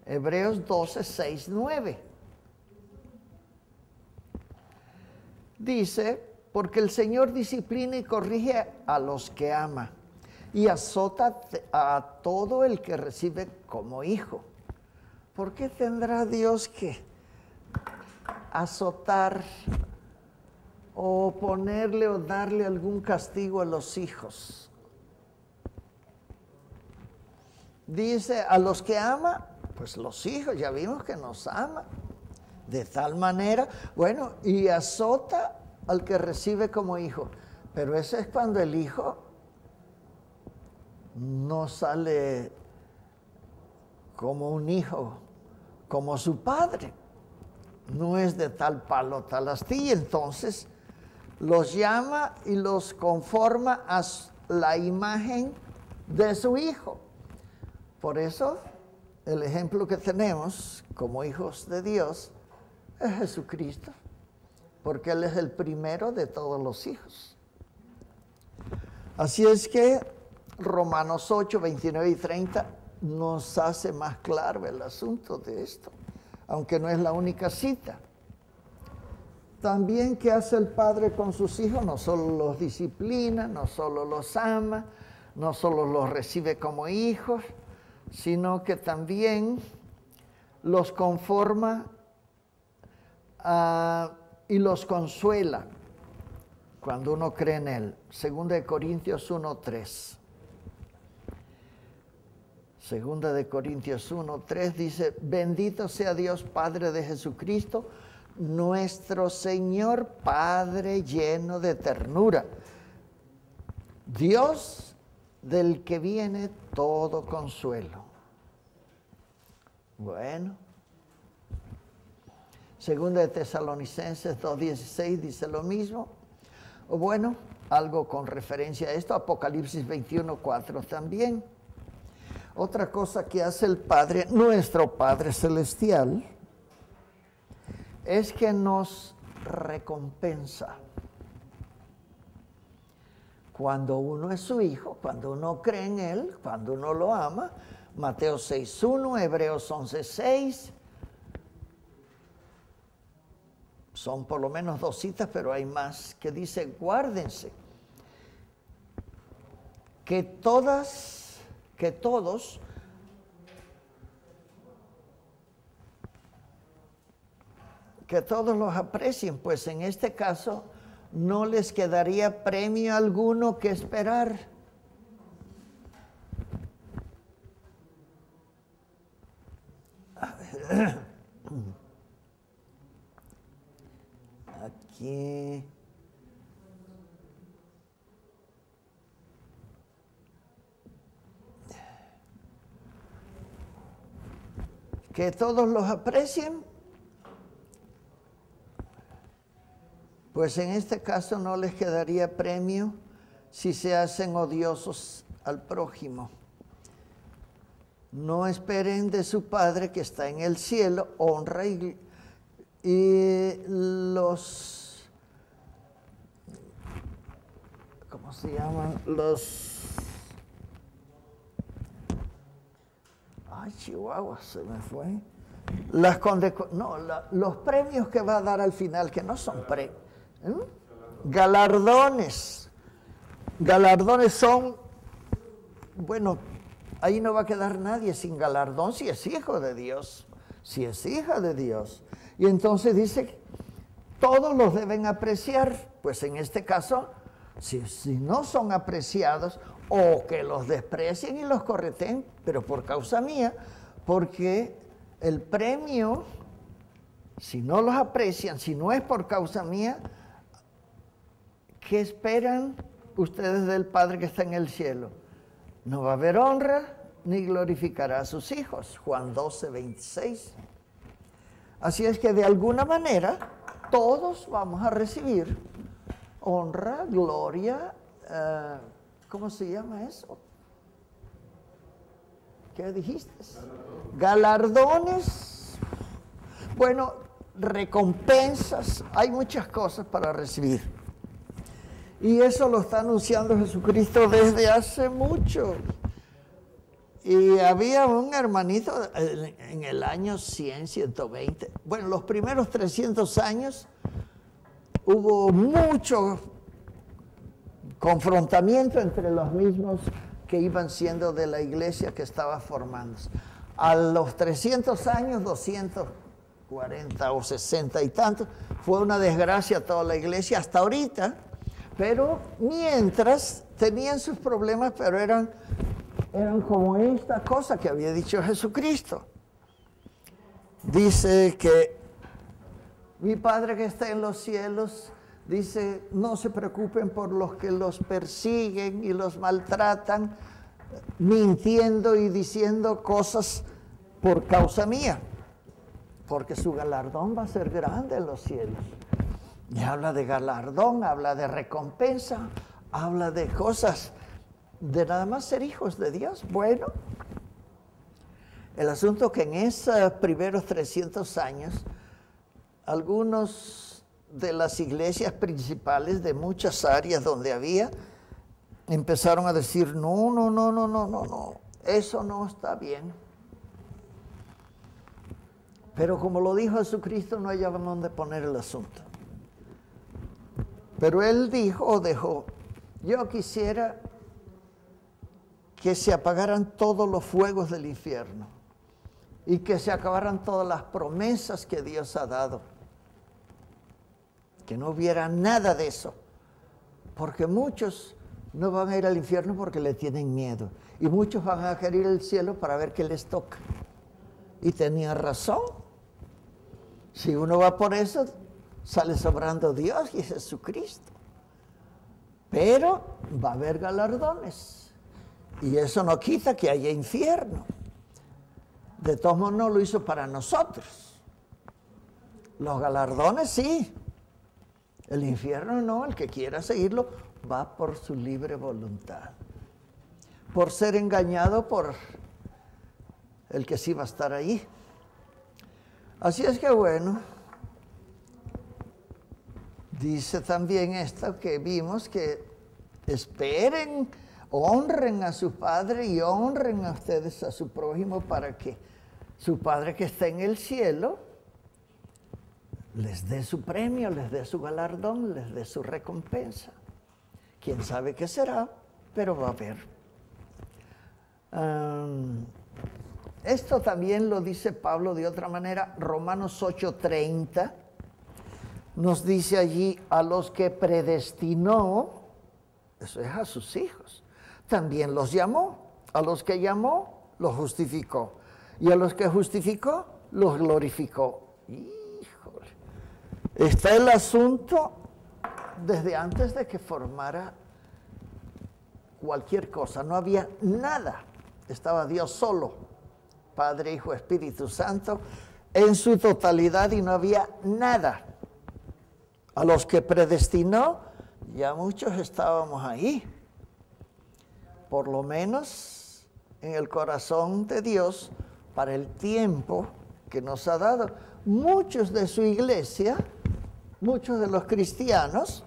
Hebreos 12:6-9. Dice, porque el Señor disciplina y corrige a los que ama y azota a todo el que recibe como hijo. ¿Por qué tendrá Dios que azotar o ponerle o darle algún castigo a los hijos? Dice, a los que ama, pues los hijos, ya vimos que nos ama. De tal manera, bueno, y azota al que recibe como hijo. Pero eso es cuando el hijo no sale como un hijo, como su padre. No es de tal palo, tal astilla. Entonces, los llama y los conforma a la imagen de su hijo. Por eso, el ejemplo que tenemos como hijos de Dios es Jesucristo, porque Él es el primero de todos los hijos. Así es que Romanos 8, 29 y 30 nos hace más claro el asunto de esto, aunque no es la única cita. También, ¿qué hace el Padre con sus hijos? No solo los disciplina, no solo los ama, no solo los recibe como hijos, sino que también los conforma y los consuela cuando uno cree en Él. Segunda de Corintios 1:3. Segunda de Corintios 1:3 dice, bendito sea Dios Padre de Jesucristo, nuestro Señor Padre lleno de ternura. Dios del que viene todo consuelo. Bueno. Segunda de Tesalonicenses 2:16 dice lo mismo. O bueno, algo con referencia a esto, Apocalipsis 21:4 también. Otra cosa que hace el Padre, nuestro Padre Celestial, es que nos recompensa. Cuando uno es su hijo, cuando uno cree en Él, cuando uno lo ama, Mateo 6:1, Hebreos 11:6, son por lo menos 2 citas, pero hay más, que dice, guárdense, que todos los aprecien, pues en este caso no les quedaría premio alguno que esperar. A ver. Aquí. Que todos los aprecien, pues en este caso no les quedaría premio si se hacen odiosos al prójimo. No esperen de su Padre que está en el cielo honra y los, ¿cómo se llaman? Ay, Chihuahua, se me fue. Los premios que va a dar al final, que no son galardones. Galardones son, bueno, ahí no va a quedar nadie sin galardón si es hijo de Dios, si es hija de Dios. Y entonces dice, todos los deben apreciar, pues en este caso, si no son apreciados, o que los desprecien y los correten, pero por causa mía, porque el premio, si no los aprecian, si no es por causa mía, ¿qué esperan ustedes del Padre que está en el cielo? No va a haber honra, ni glorificará a sus hijos. Juan 12:26. Así es que de alguna manera todos vamos a recibir honra, gloria, ¿cómo se llama eso? ¿Qué dijiste? Galardones. Bueno, recompensas. Hay muchas cosas para recibir. Y eso lo está anunciando Jesucristo desde hace mucho. Y había un hermanito en el año 100, 120. Bueno, los primeros 300 años hubo mucho confrontamiento entre los mismos que iban siendo de la iglesia que estaba formándose. A los 300 años, 240 o 60 y tantos, fue una desgracia toda la iglesia hasta ahorita, pero mientras tenían sus problemas, pero eran como esta cosa que había dicho Jesucristo. Dice que mi Padre que está en los cielos, dice, no se preocupen por los que los persiguen y los maltratan, mintiendo y diciendo cosas por causa mía, porque su galardón va a ser grande en los cielos. Y habla de galardón, habla de recompensa, habla de cosas, de nada más ser hijos de Dios. Bueno, el asunto que en esos primeros 300 años, algunos de las iglesias principales de muchas áreas donde había, empezaron a decir, no, eso no está bien. Pero como lo dijo Jesucristo, no hallaban dónde poner el asunto. Pero él dijo o dejó, yo quisiera que se apagaran todos los fuegos del infierno y que se acabaran todas las promesas que Dios ha dado. Que no hubiera nada de eso, porque muchos no van a ir al infierno porque le tienen miedo, y muchos van a querer ir al cielo para ver qué les toca. Y tenía razón. Si uno va por eso, sale sobrando Dios y Jesucristo. Pero va a haber galardones. Y eso no quita que haya infierno. De todos modos no lo hizo para nosotros. Los galardones sí. El infierno no. El que quiera seguirlo va por su libre voluntad. Por ser engañado por el que sí va a estar ahí. Así es que bueno, dice también esto que vimos, que esperen, honren a su padre y honren a ustedes a su prójimo, para que su Padre que está en el cielo les dé su premio, les dé su galardón, les dé su recompensa. Quién sabe qué será, pero va a haber. Esto también lo dice Pablo de otra manera. Romanos 8:30 nos dice allí: a los que predestinó, eso es a sus hijos, también los llamó. A los que llamó, los justificó. Y a los que justificó, los glorificó. Híjole. Está el asunto desde antes de que formara cualquier cosa. No había nada. Estaba Dios solo, Padre, Hijo, Espíritu Santo, en su totalidad, y no había nada. A los que predestinó, ya muchos estábamos ahí. Por lo menos en el corazón de Dios, para el tiempo que nos ha dado. Muchos de su iglesia, muchos de los cristianos,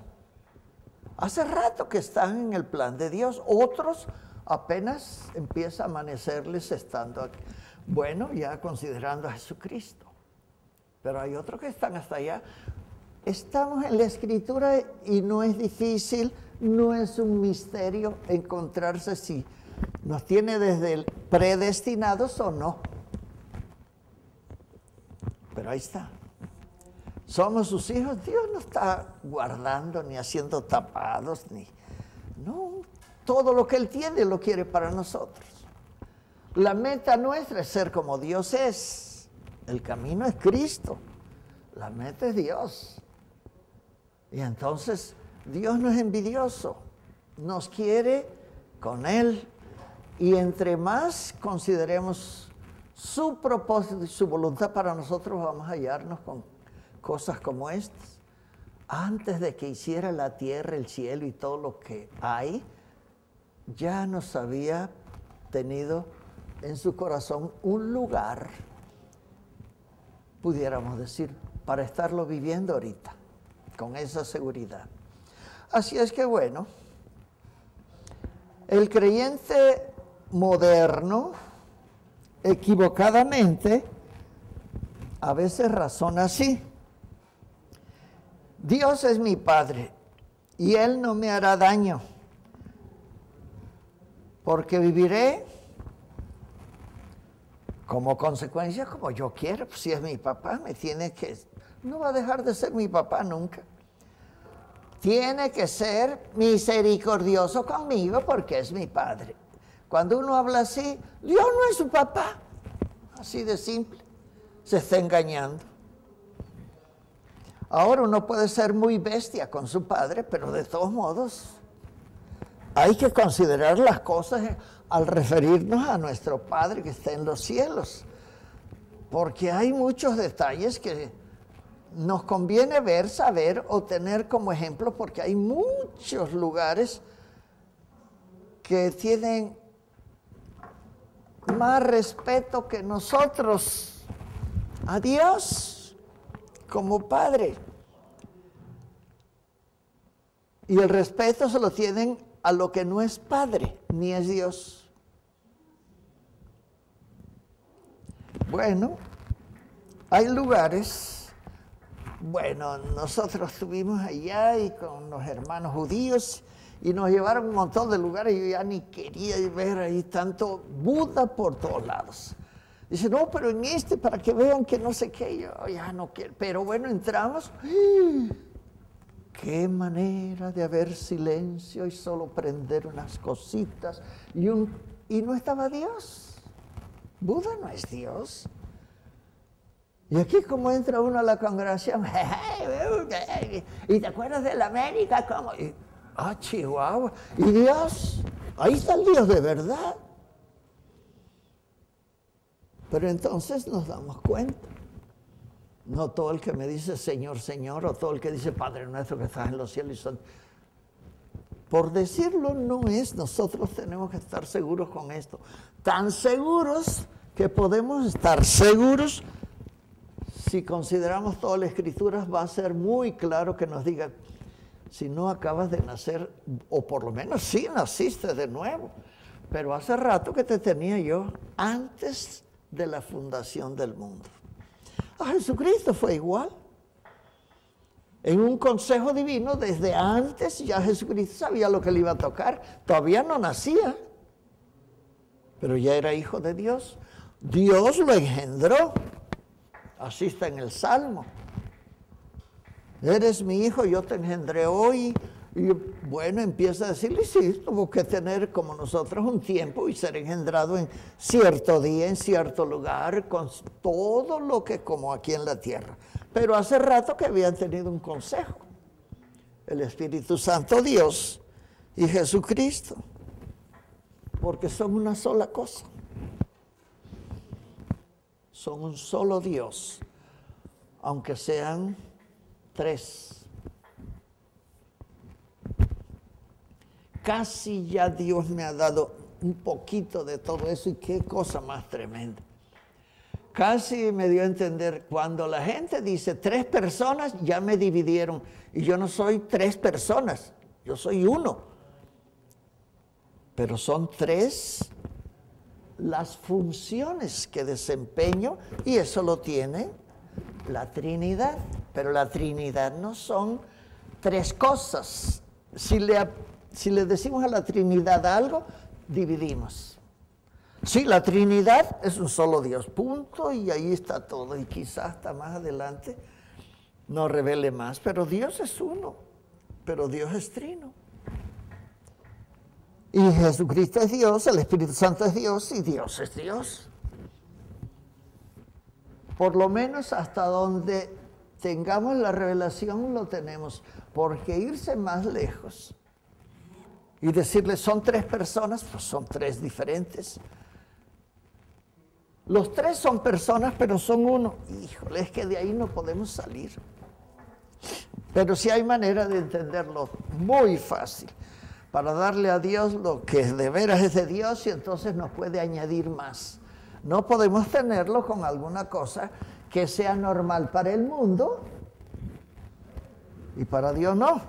hace rato que están en el plan de Dios. Otros apenas empieza a amanecerles estando aquí. Bueno, ya considerando a Jesucristo. Pero hay otros que están hasta allá. Estamos en la Escritura y no es difícil, no es un misterio encontrarse si nos tiene desde el predestinados o no. Pero ahí está. Somos sus hijos. Dios no está guardando ni haciendo tapados, ni... No, todo lo que Él tiene lo quiere para nosotros. La meta nuestra es ser como Dios es. El camino es Cristo. La meta es Dios. Y entonces Dios no es envidioso. Nos quiere con Él. Y entre más consideremos su propósito y su voluntad para nosotros, vamos a hallarnos con cosas como estas. Antes de que hiciera la tierra, el cielo y todo lo que hay, ya nos había tenido en su corazón un lugar, pudiéramos decir, para estarlo viviendo ahorita, con esa seguridad. Así es que bueno, el creyente moderno, equivocadamente, a veces razona así: Dios es mi Padre y Él no me hará daño, porque viviré como consecuencia como yo quiero. Pues si es mi papá, me tiene que... No va a dejar de ser mi papá nunca. Tiene que ser misericordioso conmigo porque es mi Padre. Cuando uno habla así, Dios no es su papá. Así de simple. Se está engañando. Ahora uno puede ser muy bestia con su padre, pero de todos modos hay que considerar las cosas al referirnos a nuestro Padre que está en los cielos. Porque hay muchos detalles que nos conviene ver, saber o tener como ejemplo, porque hay muchos lugares que tienen más respeto que nosotros a Dios como Padre. Y el respeto se lo tienen a lo que no es Padre, ni es Dios. Bueno, hay lugares, bueno, nosotros estuvimos allá y con los hermanos judíos y nos llevaron a un montón de lugares. Yo ya ni quería ver ahí tanto Buda por todos lados. Dice, no, pero en este, para que vean que no sé qué, yo ya no quiero. Pero bueno, entramos. Qué manera de haber silencio y solo prender unas cositas. Y no estaba Dios. Buda no es Dios. Y aquí como entra uno a la congregación, ¿y te acuerdas de la América? ¿Cómo? Ah, Chihuahua. ¿Y Dios? Ahí está el Dios de verdad. Pero entonces nos damos cuenta. No todo el que me dice Señor, Señor, o todo el que dice Padre nuestro que estás en los cielos y son... Por decirlo no es, nosotros tenemos que estar seguros con esto. Tan seguros que podemos estar seguros, si consideramos toda la Escritura, va a ser muy claro que nos diga, si no acabas de nacer, o por lo menos sí naciste de nuevo, pero hace rato que te tenía yo antes de la fundación del mundo. A Jesucristo fue igual. En un consejo divino, desde antes ya Jesucristo sabía lo que le iba a tocar. Todavía no nacía, pero ya era hijo de Dios. Dios lo engendró. Así está en el Salmo. Eres mi hijo, yo te engendré hoy. Y bueno, empieza a decirle, sí, tuvo que tener como nosotros un tiempo y ser engendrado en cierto día, en cierto lugar, con todo lo que como aquí en la tierra. Pero hace rato que habían tenido un consejo, el Espíritu Santo Dios y Jesucristo, porque son una sola cosa. Son un solo Dios, aunque sean tres. Casi ya Dios me ha dado un poquito de todo eso y qué cosa más tremenda. Casi me dio a entender, cuando la gente dice 3 personas, ya me dividieron. Y yo no soy 3 personas, yo soy uno. Pero son 3 las funciones que desempeño y eso lo tiene la Trinidad. Pero la Trinidad no son 3 cosas. Si le decimos a la Trinidad algo, dividimos. Sí, la Trinidad es un solo Dios, punto, y ahí está todo. Y quizás hasta más adelante no revele más, pero Dios es uno, pero Dios es trino. Y Jesucristo es Dios, el Espíritu Santo es Dios, y Dios es Dios. Por lo menos hasta donde tengamos la revelación lo tenemos, porque irse más lejos y decirle son 3 personas, pues son 3 diferentes. Los 3 son personas, pero son uno. Híjole, es que de ahí no podemos salir. Pero sí hay manera de entenderlo muy fácil, para darle a Dios lo que de veras es de Dios y entonces nos puede añadir más. No podemos tenerlo con alguna cosa que sea normal para el mundo y para Dios no.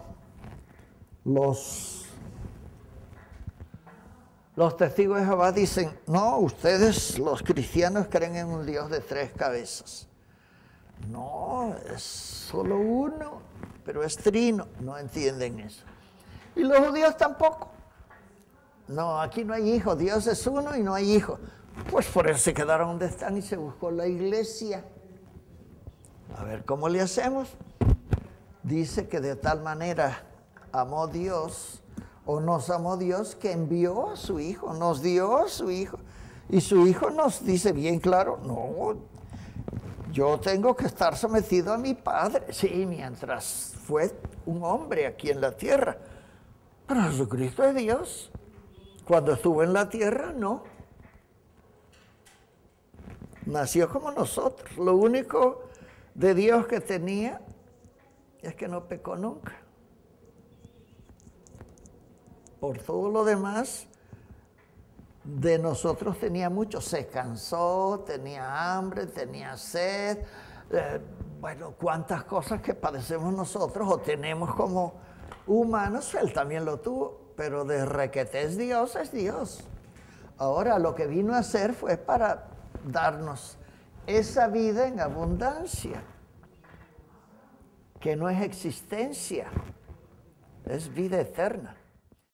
Los testigos de Jehová dicen, no, ustedes los cristianos creen en un Dios de 3 cabezas. No, es solo uno, pero es trino. No entienden eso. Y los judíos tampoco. No, aquí no hay hijo, Dios es uno y no hay hijo. Pues por eso se quedaron donde están y se buscó la iglesia. A ver, ¿cómo le hacemos? Dice que de tal manera amó Dios, o nos amó Dios, que envió a su Hijo, nos dio a su Hijo. Y su Hijo nos dice bien claro, no, yo tengo que estar sometido a mi Padre. Sí, mientras fue un hombre aquí en la tierra. Pero Jesucristo es Dios. Cuando estuvo en la tierra, no. Nació como nosotros. Lo único de Dios que tenía es que no pecó nunca. Por todo lo demás, de nosotros tenía mucho. Se cansó, tenía hambre, tenía sed. Bueno, cuántas cosas que padecemos nosotros o tenemos como humanos, él también lo tuvo. Pero de requete es Dios, es Dios. Ahora, lo que vino a hacer fue para darnos esa vida en abundancia, que no es existencia, es vida eterna.